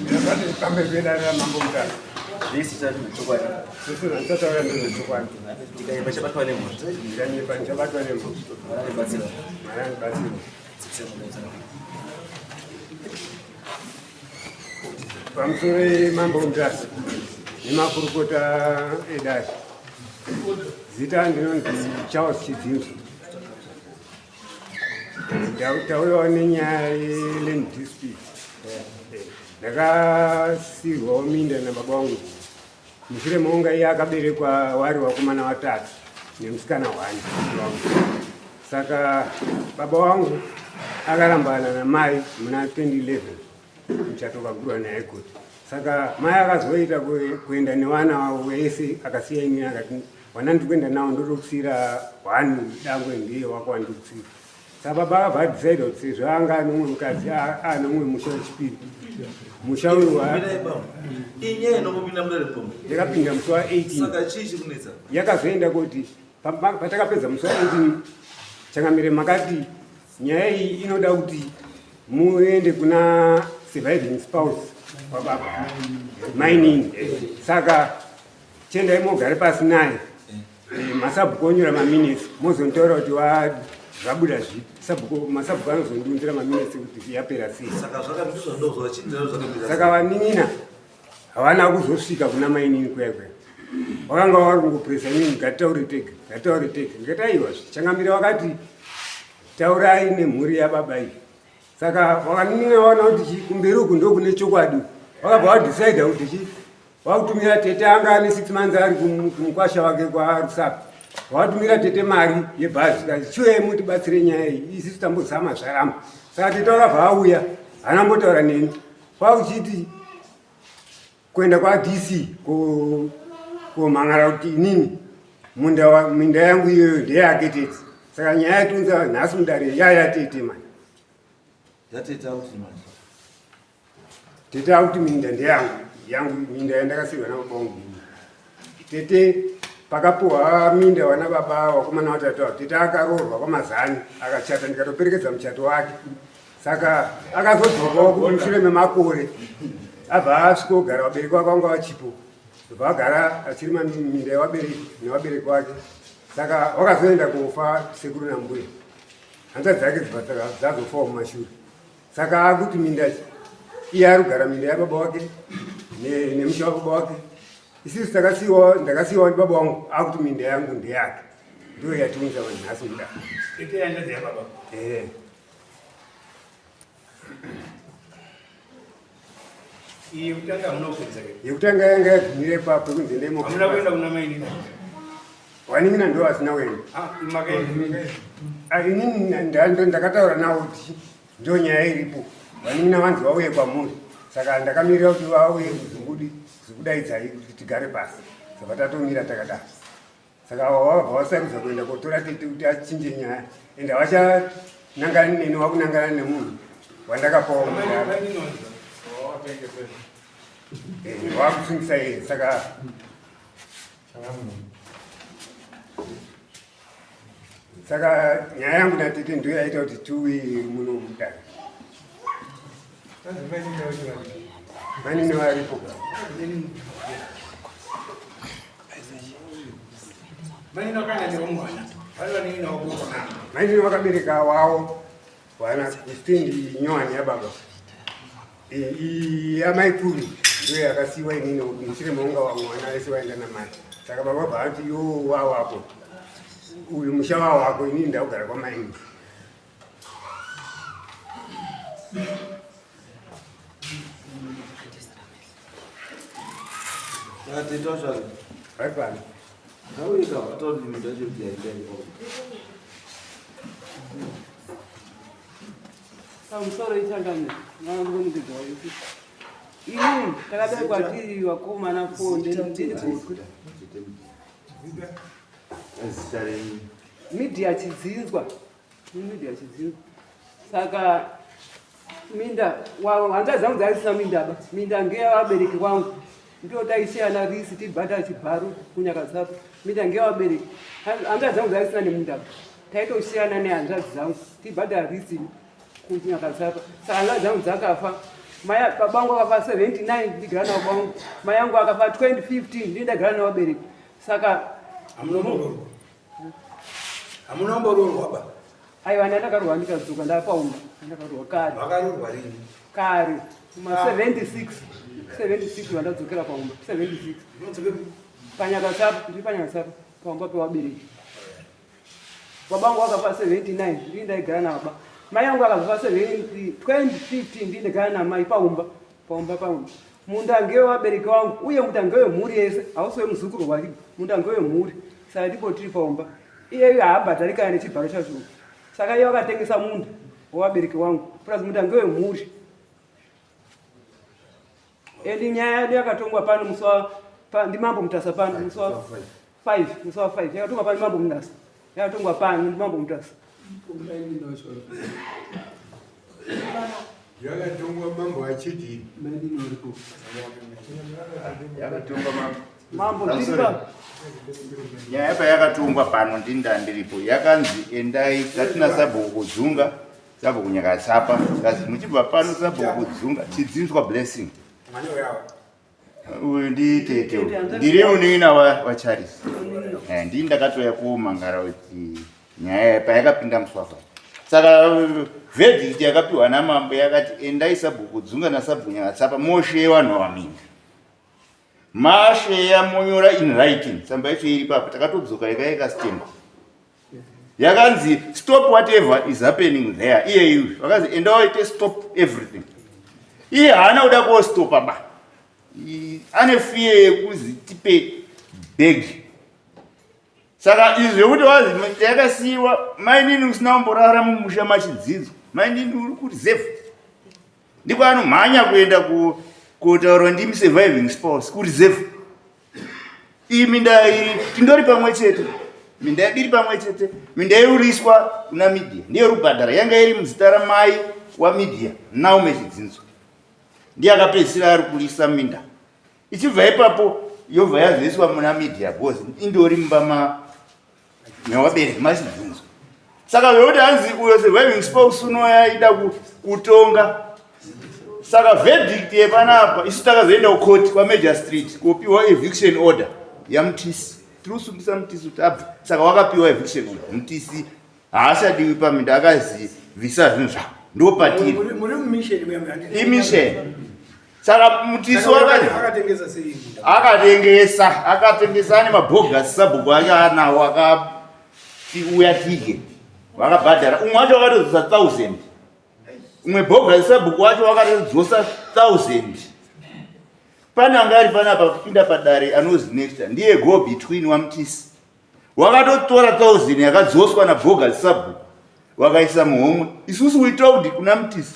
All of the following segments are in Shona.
Ndakati pambepedana mambo mutatu. Zvisi zvati chokwadi. Sisi ndataura ndezvechokwadi. Ndikanyimba chabatwa nemhoto. Ndikanyimba chabatwa nemhoto. Mwanabatsira. Mwanabatsira. Pamusoro mambo mutatu nemakurukota edare. Zita ndinonzi Charles Chidzinzo. Taurawo nenyaya yeland dispute. Ndakasirwawo minda nababa wangu. Mushure mounga iye akaberekwa wari vakomana vatatu nemusikana 1. Saka baba wangu akarambana namai muna 2011 muchato ukagurwa naye kuti. Saka mai akazoita kuenda nevana vavo vese akasiya ini akati vana ndikuenda navo ndotokusira 1 dangwe ndiye wako wandikusira. Saka baba akabva adhisaida kuti sezvo anga nomumwe mukadzi nomumwe musha wechipiri mushauri ndakapinda musi wa18 yakazoenda kuti patakapedza musi wa18 changamire makati nyaya iyi inoda kuti muende kuna surviving spouse wababa mining. Saka chendai mogare pasi naye masabhuku onyora maminisi mozontaura kuti zvabuda zvipi. Masabhuku anozondiunzira maminisi kuti yapera sei. Saka vanin'ina havana kuzosvika kuna mainini kuya kuya. Vakanga vari kungopresa nini ngataure tega ndikati aiwa changamira vakati taurai nemhuri yababa iyi. Saka vakanin'ina vaona kuti kumberi uku ndokune chokwadi. Vakabva vadhisaida kuti vakutumira tete anga ane 6 months ari kumukwasha wake kwarusapi. Vatumira tete mari yebhazi kasi chiuya mutibatsire nyaya iyi isusu tambozama zvaramba. Saka tete vakabva auya haana mbotaura neni kwakuchiti kuenda kwaDC kumhangara kuti inini minda yangu iyoyo ndeyake tete. Saka nyaya yatunza nhasi mudare yaya tete mani. Tete akuti minda ndeyangu minda yandakasirwa nababa wangu. Tete pakapuhwa minda wana baba vakomana vatatu avo. Tete akaroorwa kwamazani akachata ndikatoperekedza muchato wake. Saka akazodzokawo kumushure memakore abva asvika kugara vabereki vake vanga vachipo. Bva agara achiri minda yevabereki nevabereki vake. Saka vakazoenda kufa sekuru nambuya. Hanzvadzi dzake dzazofawo mumashure. Saka akuti minda iye ari kugara minda yababa wake nemusha wababa wake. Isusu ndakasiyiwa baba wangu akuti minda yangu ndeyake. Ndiyo yatiunza nhasi muda. Tete yandazi yababa. Yekutanga munopedza ke. Yekutanga yanga yagumire papo kunze ndemo. Hamuna kuenda kuna mainini. Wanin'ina ndo asina kuenda. Inini ndakataura navo kuti ndo nyaya iripo. Wanin'ina vanzi vauye kwamuri. Saka ndakamirira kuti vauye kuzokudaidzai kuti tigare pasi. Saka tatomira takadaro. Saka vabva vasarudza kuenda kotora tete kuti achinje nyaya. Ende havachanangani neni vakunangana nemunhu wandakapawo mudara. Vakusungisa iye. Saka nyaya yangu natete ndiyo yaita kuti tiuye muno mudare. Mainini varipo. Mainini vakabereka wavo wana 15 nyowani yababa. Yamaikuru ndiyo yakasiyiwa inini mushure mounga vamwe vana vese vaenda namai. Saka baba bva vati iwo wawako uyu musha wawako inini ndakugara kwamaini. Vaipani pamusoro itangani nangomudzidzi wayo ini takaberekwa tiri vakomana 4 ndini kuti midhia chidzinzwa saka minda hanza dzangu dzaisina mindaba minda ngeyevabereki vangu ndio taisiyana risi tibhata chibharu kunyaka dzapo minda ngeyevabereki hanza dzangu dzaisina nemundaba taitosiyana nehanzvadzi dzangu tibhata risi kunyaka dzapo saka hanzvadzi dzangu dzakafa babangu akafa 79 ndigara navo babangu, mai yangu akafa 2015 ndindagara navo vabereki. Saka hamunombororwa baba? aiwa ndakarohwa ndikadzoka ndapaumba, ndakarohwa kare. Wakarorwa rini? Kare kuma 76 vandadzokera paumba 76 panyakatsapo, ndiri panyakatsapo paumba pevabereki. Babangu akafa 79 ndiri ndaigara nababa. Mai yangu akafa 2015 ndiri ndagara namai paumba. Munda ngewevabereki vangu uye munda ngewemhuri yese, hausi wemuzukuru wake, munda ngewemhuri. Saka ndipo tiri paumba. Iyeyo haabhadhari kana nechibharo chacho. Saka iye vakatengesa munda wevabereki vangu plus munda ngewemhuri. Endi nyaya yedu yakatongwa pano ndimambo Mutasa pano musi wa 5 yakatongwa pano ndimambo Mutasa, yakatongwa pano ndimambo Mutasa. Yakatongwa mambo achidini. Yakatongwa mambo ndiripa. Nyaya payakatongwa pano ndiripo yakanzi endai katina sabhuku kudzunga, sabhuku Nyakatsapa, kazi muchibva pano sabhuku kudzunga chidzinzwa blessing. Uyu nditete ndiri unina waCharles. Ndini ndakatoya kumangara kuti nyaya payakapinda muswafa. Saka verdict yakapiwa namambo yakati endai sabhuku kudzunga nasabhuku Nyakatsapa mosheya vanhu vaminda. Masheya monyora in writing. Samba yacho iri papo takatodzoka yakaika stamp. Yakanzi stop whatever is happening there. Iye vakazi enda waite stop everything. Iye haana kuda kostopa ba. Ane fear yekuzi tipe beg. Saka izvo kuti wazi yakasiiwa mainini usina kumborara mumusha machidzidzo. Mainini uri kureserve. Ndiko anomhanya kuenda kutaura ndimi surviving spouse kureserve. Iyi minda iri tindori pamwe chete. Minda yedu iri pamwe chete. Minda yoriswa kuna media. Ndiyo rubhadhara yanga iri muzita ramai wamedia Naume Chidzinzo. Ndiye akapedzisira ari kurisa minda. Ichibva ipapo yobva yazoiswa muna media boss indori mumba mevabereki maChidzinzo. Saka zvokuti hanzi uyo surviving spouse unoyaida kutonga. Saka verdict yepanapa isu takazoenda kukoti kwaMajor Street kopiwa eviction order yaMutisi. Tirusungisa Mutisi kuti abve. Saka wakapiwa eviction order. Mutisi haachadiwi paminda akazi visa zvinhu zvako. Ndopatiri. Muri mumission mwemwe. Imission. Saka Mutisi akatengesa sei? Akatengesa nemabhogus sabhuku ake anawo akati uya tike. Vakabhadhara. Umwe wacho wakatodzosa 1000. Umwe bogus sabhuku wacho wakatodzosa 1000. Pane anga ari panapa kupinda padare anozi Nectar. Ndiye go between waMutisi. Wakatotora 1000 yakadzoswa nabogus sabhuku. Wakaisa muhomwe. Isusu we told kuna Mutisi.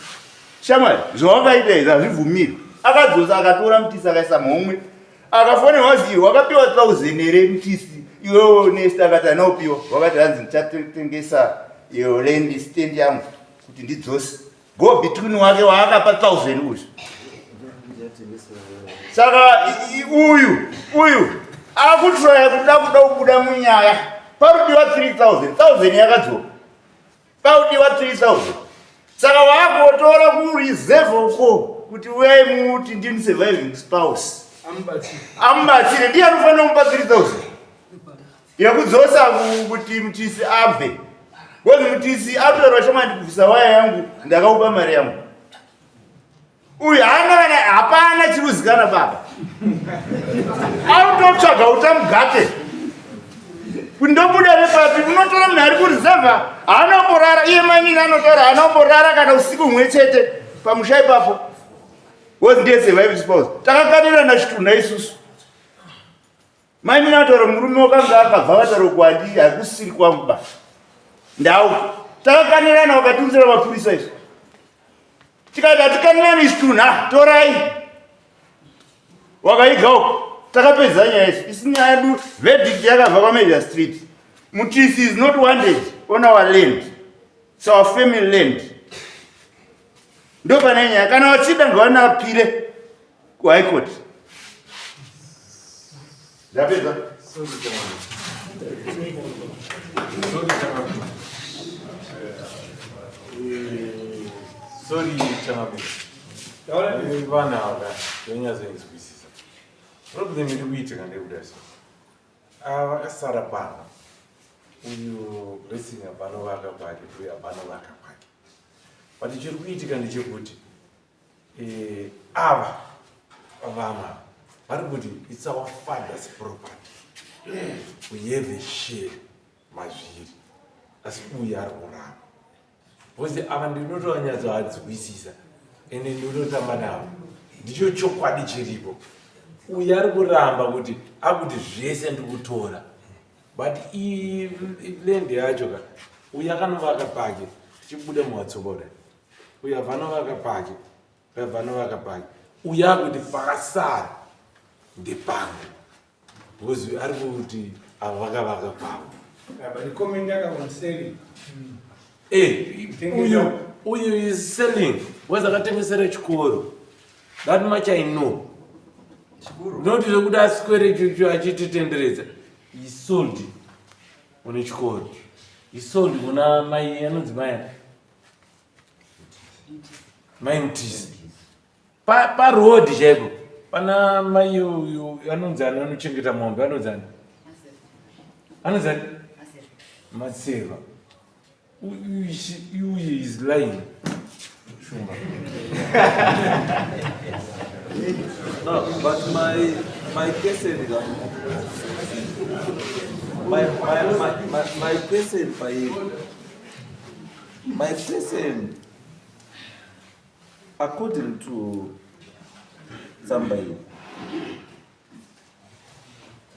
Shamwari, zvawakaita izvi hazvibvumirwi. Akadzosa akatora Mutisi akaisa muhomwe. Akafonera wazi wakapiwa 1000 here Mutisi. Iwewe Nectar akati anopiwa. Wakati hanzi ndichatengesa iyo land stand yangu kuti ndidzose. Go between wake waakapa 1000 uzvo. Saka uyu akutroya kuda kubuda munyaya. Parudiwa 3000. 1000 yakadzoka. Paudiwa 3000. Saka wakotora kureserve uko kuti wewe muti ndini surviving spouse. Ambatsire ndiye anofanira kumupa 3000. Yakudzosa kuti Mutisi abve. Wewe Mutisi atorwa chama ndikuvisa waya yangu ndakaupa mari yangu. Uyu hapana chiruzikana baba. Autotsvaga utamugate. Kundobuda nepapi unotora munhu ari kureserve hanomborara iye manyini anotaura hanomborara kana usiku humwe chete pamusha ipapo. Wewe ndiye surviving spouse. Takakanira nachitunha isusu. Manyini anotaura murume wakanga akabva vataura kwandi hakusiri kwangu ba. Ndau takakanirana wakatunzira mapurisa izvo. Tikati hatikanirani chitunha torai. Wakaiga uko. Takapedza nyaya izvi. Isi nyaya yedu verdict yakabva kwaMajor Street. Mutisi is not wanted on our land. It's our family land. Ndo pane nyaya. Kana wachida ngavanapire kuHigh Court. Zapedza. Sorry, Chamabu. vana ava vanyazoinzwisisa. Problem iri kuitika ndekuda so ava vakasara pano uyu blessing abanovaka pake uyu abanovaka pake, but chiri kuitika ndechekuti ava vama vari kuti it's our father's property, we have a share mazviri, asi uyu ari kuramba because ava ndinotovanyatsoadzwisisa ende ndinotamba navo, ndicho chokwadi chiripo. Uyu ari kuramba kuti akuti zvese ndikutora, but land yacho ka uyu akanovaka pake chibude muwatsokoda, uyu avanovaka pake avanovaka pake, uyu akuti pakasara ndepangu because ari kuti ava vakavaka pavo. Uyu is selling was akatengesera chikoro, that much I know. Not zvekuti aswere ichocho achititenderedza. He sold une chikoro, he sold kuna mai anonzi mai mtisi parodi chaipo pana mai uyu anonzi anochengeta mombe anonzi Matseva. You is lying. No, but my question, my question, according to somebody,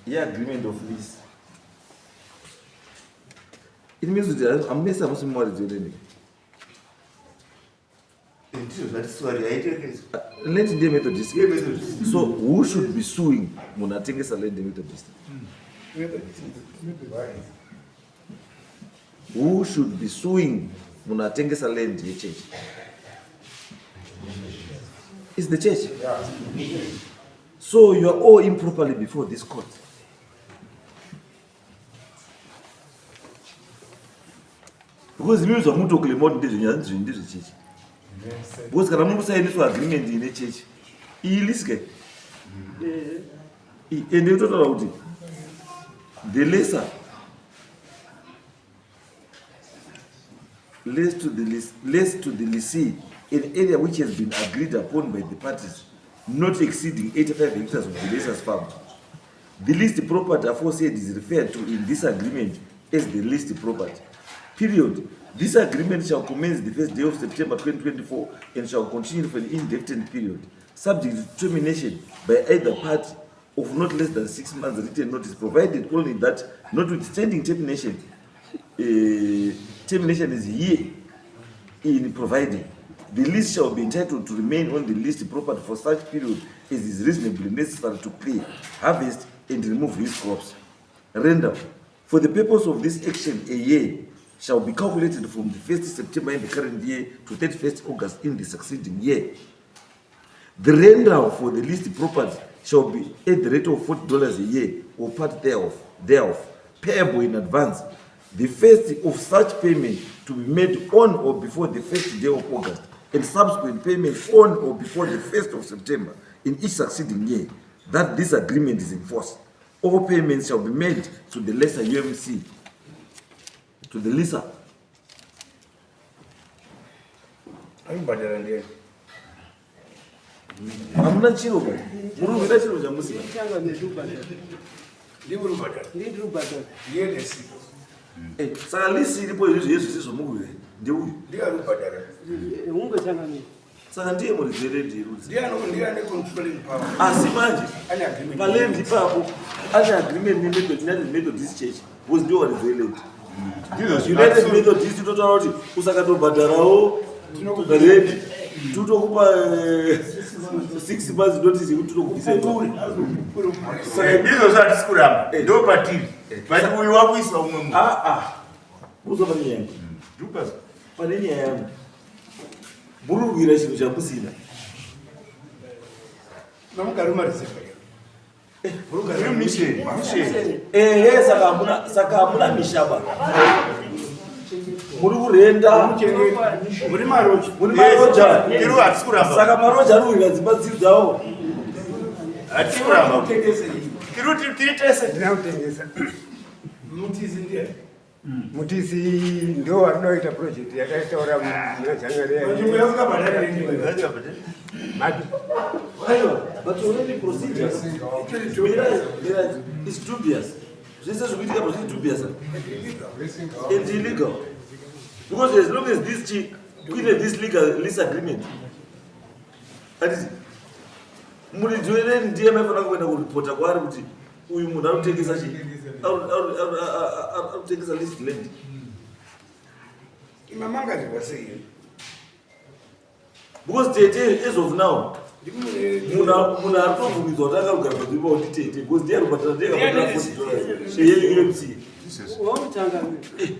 the agreement of lease, it means that I'm missing some more than Land Methodist. So who should be suing Munatengesa Land Methodist? Who should be suing Munatengesa Land Church? It's the church. So you are all improperly before this court. Because means of Muto Clement in this church. Because Karamu signed this agreement in the church. He listened. And they told about it. The lesser less to the lessee in area which has been agreed upon by the parties, not exceeding 85 hectares of the lesser's farm. The leased property aforesaid is referred to in this agreement as the leased property. Period. This agreement shall commence the first day of September 2024 and shall continue for an indefinite period, subject to termination by either party of not less than 6 months written notice, provided only that, notwithstanding termination, termination is here in providing. The lease shall be entitled to remain on the leased property for such period as is reasonably necessary to clear, harvest, and remove these crops. Render. For the purpose of this action, a year shall be calculated from the 1st September in the current year to 31st August in the succeeding year. The render for the leased property shall be at the rate of $40 a year or part thereof, payable in advance. The first of such payment to be made on or before the first day of August, and subsequent payment on or before the 1st of September in each succeeding year, that this agreement is in force. All payments shall be made to the lesser UMC, to the lesser. I'm not sure. Saka lisi ilipo Yesu siso Mungu ndio huyu. Ndio alubadala. Mungu changa mimi. Saka ndiye mulizele ndiru. Ndio ane controlling power. Asimanje. Ani agreement. Palendi papo. Ani agreement ni Methodist Church. Was ndio walizele. United Methodist total out usakato badarawo tunokubeledi. Tutokupa 6 months notice tutokubisa. Sasa ndizo za diskurama. Ndio patili. Basi huyu wako isa umwe. Uzoba nyengo. Dupas. Paneni yangu. Burubira chintu chakusina. Namukaruma resepa. Mission. Saka hamuna mishaba. muri kurenda muri maroja muri maroja Iru hatikuramba. saka maroja arikuwira dzimba dziri dzawo Hatikuramba. tengese Iru tiritese. ndinakutengesa mutizi ndiye mutisi ndo anoita project yakaitaura nzvimbo yakabhadhara nendimwe but already procedures is dubious zvese zvikuitika zviri dubious and illegal because as long as this this lease agreement atisi muridzi weneni ndiye maifanira kuenda kuripota kwaari kuti uyu munhu arikutengesa chii arikutengesa leased land imamangazviva sei because tete as of now munhu arikutobvumidzwa kuti akarugara panzvimbo kuti tete because ndiye arikubhatira $40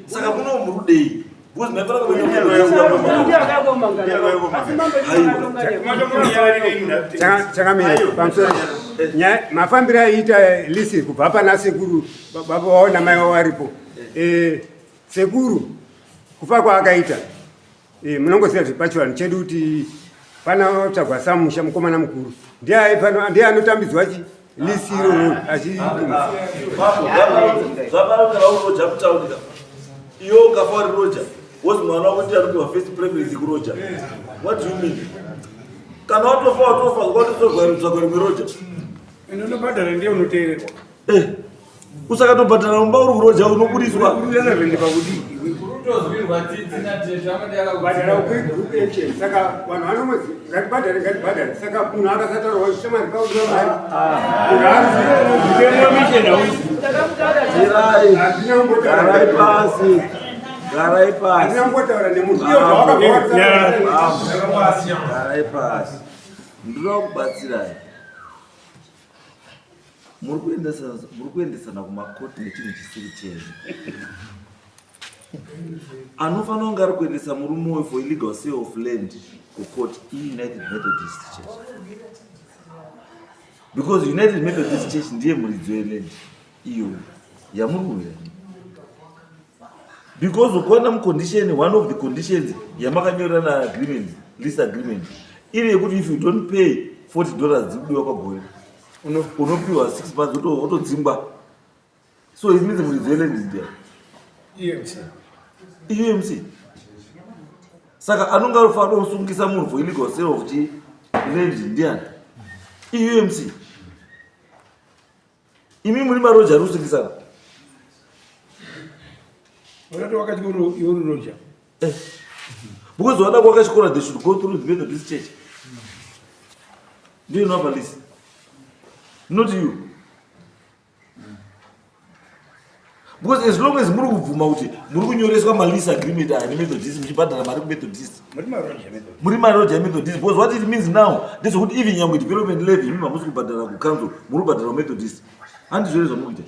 saka muno muri kudei because maifanira chakamira pamusoro mafambiro aiita lisi kubva pana sekuru baba wao namai wao varipo sekuru kufa kwaakaita munongoziva zvepachivano chedu kuti pana tsvagwa samusha mukomana mukuru ndiye anotambidzwa chi lisi iroro zvaparaunauroja kutaunika iwo ukafa wari roja wozi mwana wako ndiye anopiwa first preference kuroja what do you mean kana watofa watozvagwa rimwe roja ende unobhadhara ndiye unoteererwa usakatobhadhara mumba uri kuroja unobudiswa urezavende pakudii kubhadhara ukugroup action saka vanhu vanomozi ngatibhadhare saka munhu akasataurwa zvishomari kaudimari garai pasi andinambotaura nemunhu garai pasi ndinoda kubatsirai muri kuendesana kumakoti nechinhu chisiri chezvo anofanira kunge ari kuendesa murume we for illegal sale of land kucourt iunited methodist church because united methodist church ndiye muridzi weland iyo yamuri kuwira because ukaona mucondition one of the conditions yamakanyorana agreement lease agreement iri yekuti if you don't pay $40 dzikudiwa pagore unopiwa 6 months otodzingwa so it means muridzi weland ndiye EMC saka anonga rufanira kusungisa munhu for illegal sale of land ndiani EMC imi muri maroja ari kusungisana wakati wakati uri roja because vada kwakachikora they should go through the Methodist church do you know about this not you because as long as muri kubvuma kuti muri kunyoreswa malease agreement nemethodist muchibhadhara mari kumethodist muri maroja methodist because what it means now ndezvekuti even nyangwe development levy imi mamusi kubhadhara kucouncil muri kubhadhara kumethodist handizvere zvamukuita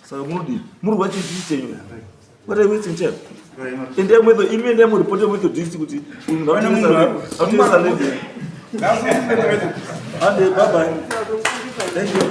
saka munodii muri kwachichii chenyu what are you wasting time ende mwedo imi ende muripote methodist kuti autesa levy ande bye bye thank you